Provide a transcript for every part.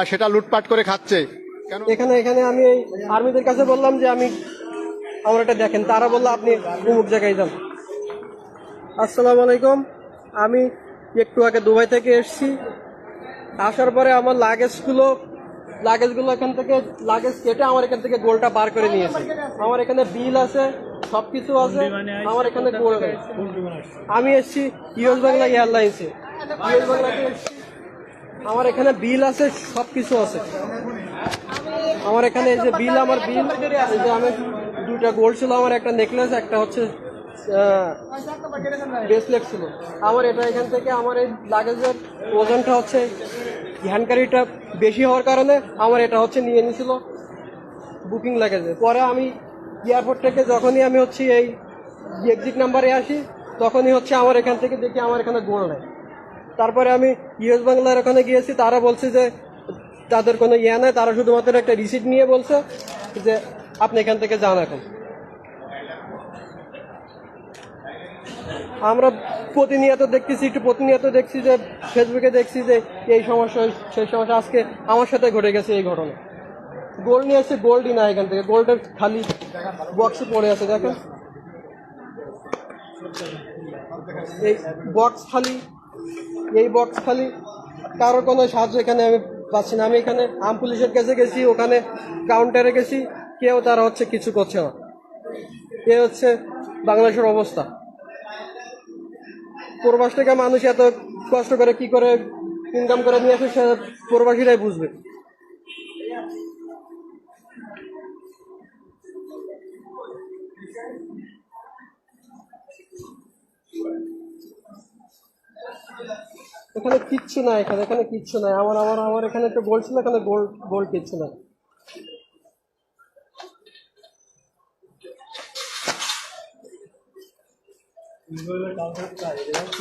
সেটা লুটপাট করে খাচ্ছে। কেন এখানে এখানে আমি এই আর্মিদের কাছে বললাম যে আমার এটা দেখেন, তারা বললো আপনি অমুক জায়গায় যান। আসসালামু আলাইকুম, আমি একটু আগে দুবাই থেকে এসেছি। আসার পরে আমার লাগেজগুলো এখান থেকে লাগেজ কেটে আমার এখান থেকে গোলটা বার করে নিয়েছে। আমার এখানে বিল আছে, সবকিছু আছে, আমার এখানে গোল নেই। আমি এসেছি ইউএস বাংলা এয়ারলাইন্সে, ইউএস বাংলাতে এসেছি, আমার এখানে বিল আছে, সবকিছু আছে। আমার এখানে এই যে বিল, আমার বিল, এই যে আমি দুটা গোল্ড ছিল, আমার একটা নেকলেস, একটা হচ্ছে ব্রেসলেট ছিল আমার। এটা এখান থেকে আমার এই লাগেজের ওজনটা হচ্ছে হ্যান্ডকারিটা বেশি হওয়ার কারণে আমার এটা হচ্ছে নিয়ে নিয়েছিল বুকিং লাগেজে। পরে আমি এয়ারপোর্ট থেকে যখনই আমি হচ্ছে এই এক্সিট নাম্বারে আসি, তখনই হচ্ছে আমার এখান থেকে দেখি আমার এখানে গোল্ড নেই। তারপরে আমি ইউএস বাংলার ওখানে গিয়েছি, তারা বলছে যে তাদের কোনো ইয়ে নেই, তারা শুধুমাত্র একটা রিসিট নিয়ে বলছে যে আপনি এখান থেকে যান। এখন আমরা প্রতিনিয়ত দেখছি যে ফেসবুকে দেখছি যে এই সমস্যা সেই সমস্যা, আজকে আমার সাথে ঘটে গেছে এই ঘটনা। গোল্ড নিয়ে এসে গোল্ডই না, এখান থেকে গোল্ডের খালি বক্সে পড়ে আছে, দেখেন এই বক্স খালি, কারোর কোনো সাহায্য এখানে আমি পাচ্ছি না। আমি এখানে আর্ম পুলিশের কাছে গেছি, ওখানে কাউন্টারে গেছি, কেউ তারা হচ্ছে কিছু করছে না। এ হচ্ছে বাংলাদেশের অবস্থা। প্রবাস থেকে মানুষ এত কষ্ট করে কি করে ইনকাম করে নিয়ে আসে, সে প্রবাসীরাই বুঝবে। এখানে কিচ্ছু নাই, এখানে কিচ্ছু নাই। আমার এখানে তো গোল্ড ছিল, এখানে গোল্ড কিচ্ছু নাই।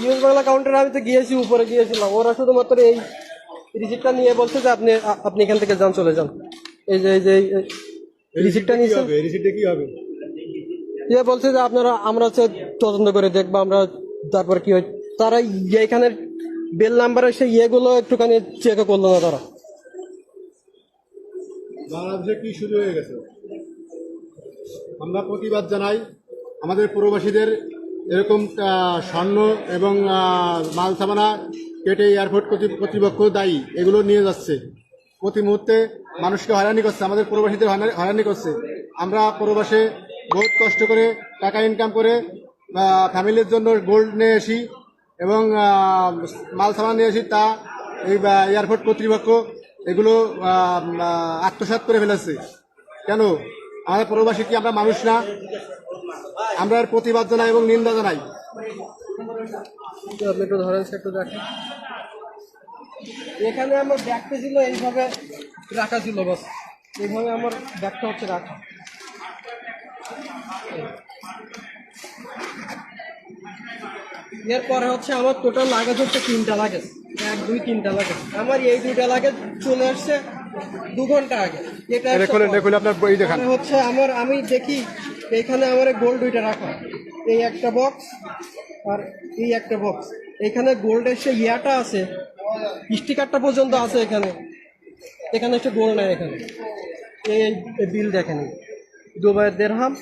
ইউএস বাংলা কাউন্টারে আমি তো গিয়েছি, উপরে গিয়েছিলাম, ওরা শুধুমাত্র এই রিসিপ্টটা নিয়ে বলছে যে আপনি এখান থেকে যান, চলে যান। এই যে রিসিপ্টটা নিয়েছে, রিসিপ্টে কি হবে? বলছে যে আমরা হচ্ছে তদন্ত করে দেখবো আমরা, তারপর কি হয়। তারা এখানে বেল নাম্বারের সেই ইয়েগুলো একটুখানি চেক করলো না তারা। বাংলাদেশে কি শুরু হয়ে গেছে? আমরা প্রতিবাদ জানাই আমাদের প্রবাসীদের এরকম স্বর্ণ এবং মাল সামানা কেটে এয়ারপোর্ট কর্তৃপক্ষ দায়ী, এগুলো নিয়ে যাচ্ছে। প্রতি মুহূর্তে মানুষকে হয়রানি করছে, আমাদের প্রবাসীদের হয়রানি করছে। আমরা প্রবাসে বহুত কষ্ট করে টাকা ইনকাম করে ফ্যামিলির জন্য গোল্ড নিয়ে আসি এবং মাল সামান নিয়ে আসি, তা এই এয়ারপোর্ট কর্তৃপক্ষ এগুলো আত্মসাৎ করে ফেলেছে। কেন? আমাদের প্রবাসী কি আমরা মানুষ না? আমরা এর প্রতিবাদ জানাই এবং নিন্দা জানাই। আপনি একটু ধরেন, একটু দেখেন, এখানে আমার ব্যাগটা ছিল এইভাবে রাখা ছিল, বাস এইভাবে আমার ব্যাগটা হচ্ছে রাখা। এরপরে হচ্ছে আমার টোটাল লাগেজ হচ্ছে 3টা লাগেজ, 1 2 3টা লাগেজ। আমার এই 2টা লাগেজ চলে আসছে 2 ঘন্টা আগে। এটা আপনার হচ্ছে আমি দেখি এইখানে আমার গোল্ড 2টা রাখা, এই একটা বক্স আর এই একটা বক্স। এখানে গোল্ডের সে ইয়াটা আছে, স্টিকারটা পর্যন্ত আছে এখানে একটা গোল্ড নাই এখানে। এই বিল দেখেন, দুবাইয়ের দিরহাম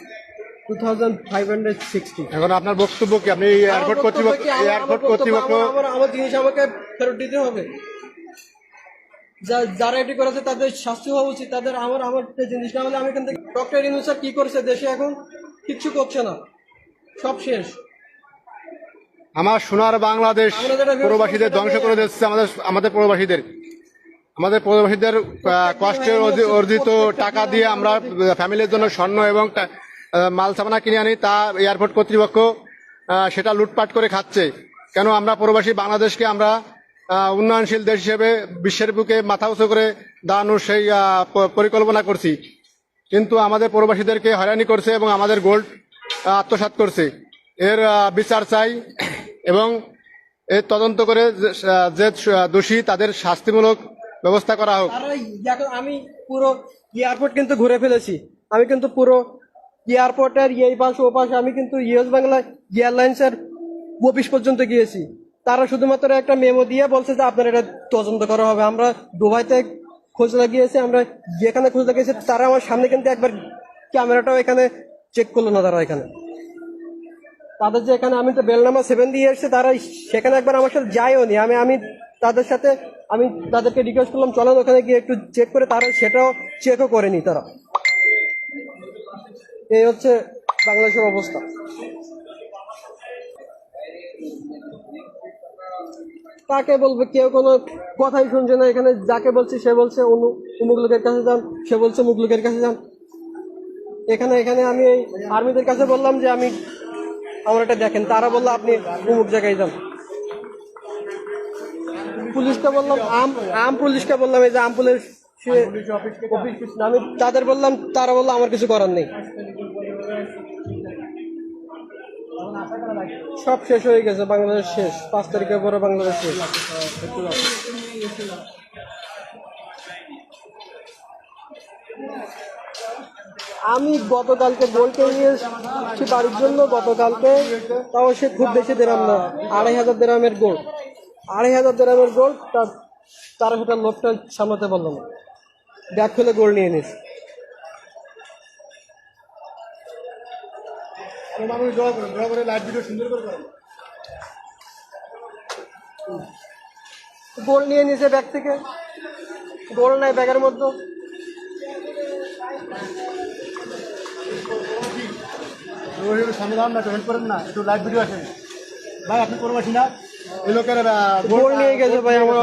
2560। এখন আপনার বক্তব্য কি? আপনি এয়ারপোর্ট কর্তৃপক্ষ আমার জিনিস আমাকে ফেরত দিতে হবে। যারা এটি করেছে তাদের শাস্তি হওয়া উচিত। তাদের আমার জিনিস না হলে আমি এখান থেকে। ডক্টর ইউনূস স্যার কি করছে দেশে? এখন কিচ্ছু করছে না, সব শেষ। আমার সোনার বাংলাদেশ প্রবাসীদের ধ্বংস করে দিচ্ছে। আমাদের প্রবাসীদের কষ্টের অর্জিত টাকা দিয়ে আমরা ফ্যামিলির জন্য স্বর্ণ এবং মাল সামানা কিনে আনি, তা এয়ারপোর্ট কর্তৃপক্ষ সেটা লুটপাট করে খাচ্ছে। কেন? আমরা প্রবাসী বাংলাদেশকে আমরা উন্নয়নশীল দেশ হিসেবে বিশ্বের বুকে মাথা উঁচু করে দাঁড়ানোর সেই পরিকল্পনা করছি, কিন্তু আমাদের প্রবাসীদেরকে হয়রানি করছে এবং আমাদের গোল্ড আত্মসাৎ করছে। এর বিচার চাই এবং এর তদন্ত করে যে দোষী তাদের শাস্তিমূলক ব্যবস্থা করা হোক। আমি পুরো এয়ারপোর্ট কিন্তু ঘুরে ফেলেছি, আমি কিন্তু পুরো এয়ারপোর্টের এই পাশ ও পাশে আমি কিন্তু ইউএস বাংলা এয়ারলাইন্সের অফিস পর্যন্ত গিয়েছি। তারা শুধুমাত্র একটা মেমো দিয়ে বলছে যে আপনার এটা তদন্ত করা হবে। আমরা দুবাইতে খোঁজ লাগিয়েছে, আমরা যেখানে খোঁজ লাগিয়েছি তারা আমার সামনে কিন্তু একবার ক্যামেরাটাও এখানে চেক করলো না। তারা এখানে তাদের যে এখানে আমি তো বেল নাম্বার 7 দিয়ে এসেছি, তারা সেখানে একবার আমার সাথে যায়ও নি। আমি তাদের সাথে আমি তাদেরকে রিকোয়েস্ট করলাম চলেন ওখানে গিয়ে একটু চেক করে, তারা সেটাও চেকও করেনি তারা। এই হচ্ছে বাংলাদেশের অবস্থা। কাকে বলবে, কেউ কোনো কথাই শুনছে না। এখানে যাকে বলছি সে বলছে অমুক লোকের কাছে যান, সে বলছে অমুক লোকের কাছে যান। এখানে আমি এই আর্মিদের কাছে বললাম যে আমার এটা দেখেন, তারা বললো আপনি অমুক জায়গায় যান। পুলিশকে বললাম, পুলিশকে বললাম এই যে পুলিশ আমি তাদের বললাম, তারা বললো আমার কিছু করার নেই, সব শেষ হয়ে গেছে, বাংলাদেশ শেষ। 5 তারিখের পরে বাংলাদেশ শেষ। আমি গতকালকে গোল্ডকে নিয়ে এসেছি বাড়ির জন্য। গতকালকে তাও সে খুব বেশি দিরাম না, 2500 দিরামের গোল্ড। 2500 দিরামের গোল্ড তার সেটা লোকটা সামলাতে পারলো না, ব্যাগ খুলে গোল্ড নিয়ে নিস। গোল্ড নিয়ে নিছে ব্যাগ থেকে, গোল্ড নাই ব্যাগের মধ্যে। সামনে দাঁড়ান না, হেল্প করেন না, একটু লাইভ ভিডিও আসেন ভাই। আপনি প্রবাসী না? ওই লোকের গোল্ড নিয়ে গেছে ভাই, আমার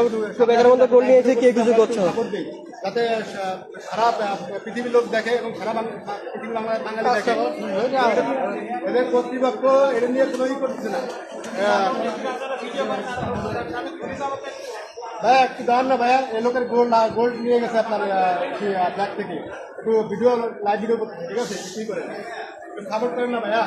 ব্যাগের মধ্যে গোল্ড নিয়েছে, কে কিছু করছে না। যাতে সারা পৃথিবীর লোক দেখে এবং সারা পৃথিবীর বাঙালি দেখে। এদের কর্তৃপক্ষ এটা নিয়ে কোনো ই করতেছে না। ভাইয়া একটু দাঁড়ান না ভাইয়া, এই লোকের গোল্ড নিয়ে গেছে আপনার ব্যাগ থেকে। একটু ভিডিও লাইভ ভিডিও করতে, ঠিক আছে? কি করে সাপোর্ট করেন না ভাইয়া।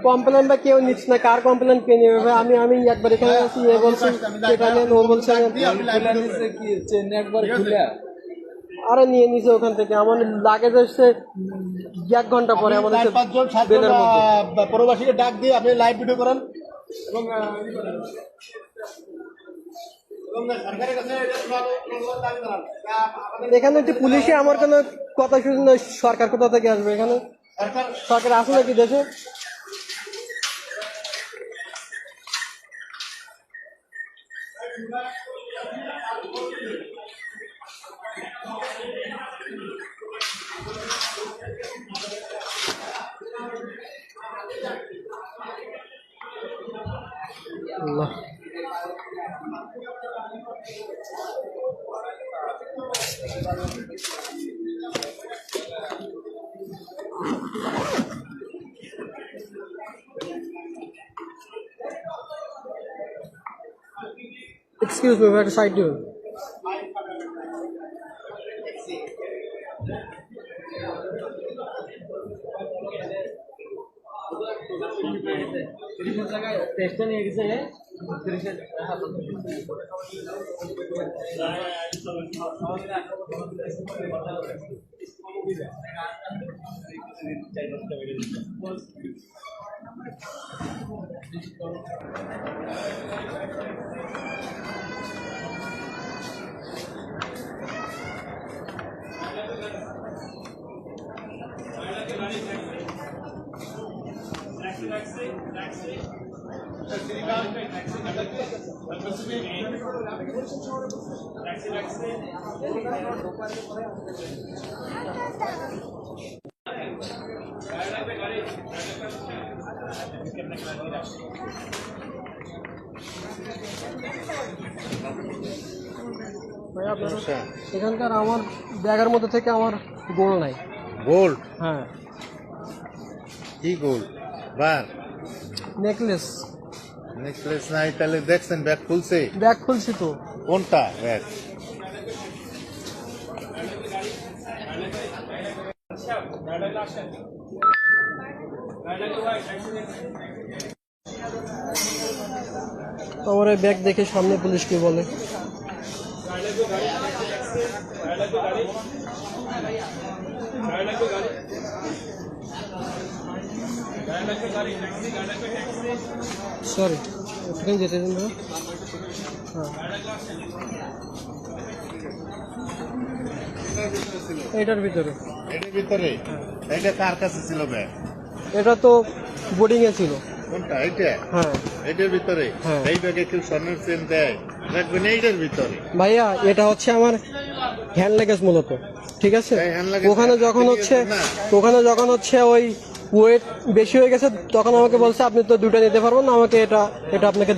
কমপ্লেন বা কেউ নিচ্ছে না, কার কমপ্লেন কে নেবে ভাই? আমি একবার এখানে আছি, এ বলছি সেটা নিয়ে, ও বলছে আরে নিয়ে নিছে ওখান থেকে। আমার লাগেজ এসছে 1 ঘন্টা পরে। আমাদের 4-5 জন প্রবাসীকে ডাক দিয়ে আপনি লাইভ ভিডিও করেন এবং এখানে একটি পুলিশে আমার কোনো কথা শুনে না। সরকার কোথা থেকে আসবে? এখানে সরকার আসে নাকি দেশে? আল্লাহ। Excuse me, where to side you? এখানকার আমার ব্যাগের মধ্যে থেকে আমার গোল্ড নাই। গোল্ড? হ্যাঁ। কি গোল্ড? বার নেকলেস। নেকলেস নাই? তাহলে দেখছেন ব্যাগ খুলছে? ব্যাগ খুলছি তো। কোনটা ব্যাগ? আমার এই ব্যাগ দেখে সামনে পুলিশ কি বলে? সরি, ওখানে যেতে দিন। এটার ভিতরে এটার ভিতরে এটা কার কাছে ছিল ব্যাগ? এটা তো বোর্ডিং এ ছিল। কোনটা এইটা? হ্যাঁ এটার ভিতরে হ্যাঁ। এই ব্যাগে কেউ স্বর্ণের চেন দেয়? রাখবেন এইটার ভিতরে। ভাইয়া, এটা হচ্ছে আমার হ্যান্ড লাগেজ মূলত, ঠিক আছে? এই hand luggage ওখানে যখন আপনি হচ্ছে নিয়েছেন না? ওই ওয়েট বেশি হয়ে গেছে, তখন আমাকে বলছে আপনি তো দুটো নিতে পারবেন না, আমাকে এটা এটা আপনাকে।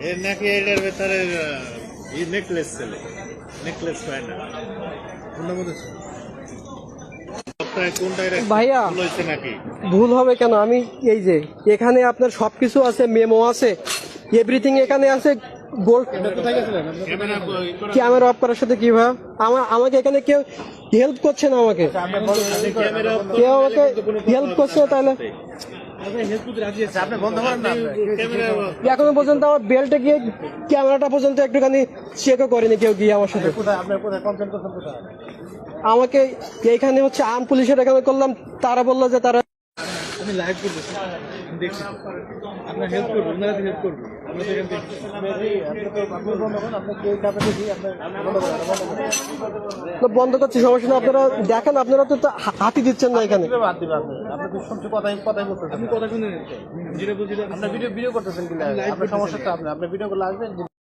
এর নাকি এটার ভিতরে নেকলেস ছিল, নেকলেস পায় না। কোনটা বলেছে? সপ্তাহে কোনটায় রাখছেন? ভাইয়া। ভুল হয়েছে নাকি? ভুল হবে কেন? আমি এই যে এখানে আপনার সবকিছু আছে, মেমো আছে, এভরিথিং এখানে আছে। গোল্ড ক্যামেরা ক্যামেরা অফ করার সাথে কি ভাই? আমাকে এখানে কেউ হেল্প করছে না, আমাকে ক্যামেরা কেউ আমাকে হেল্প করছে না, তাহলে আপনি বন্ধ করেন না। ক্যামেরা এখনো পর্যন্ত আমার বেল্টে গিয়ে ক্যামেরাটা পর্যন্ত একটুখানি চেকও করেনি কেউ গিয়ে আমার সাথে। আমাকে এইখানে হচ্ছে আর্ম পুলিশের এখানে করলাম, তারা বললো যে তারা আমি লাইভ করতেছি, দেখছি আপনার হেল্প করবো, ওনারা হেল্প করবো, আমরা সেখান থেকে তো বন্ধ করছি, সমস্যা নেই। আপনারা দেখেন, আপনারা তো হাতি দিচ্ছেন না এখানে। আপনি কথা শুনে যেটা বলছি আপনি ভিডিও করতেছেন কিনা? আপনার সমস্যাটা আপনি ভিডিও করলে আসবেন।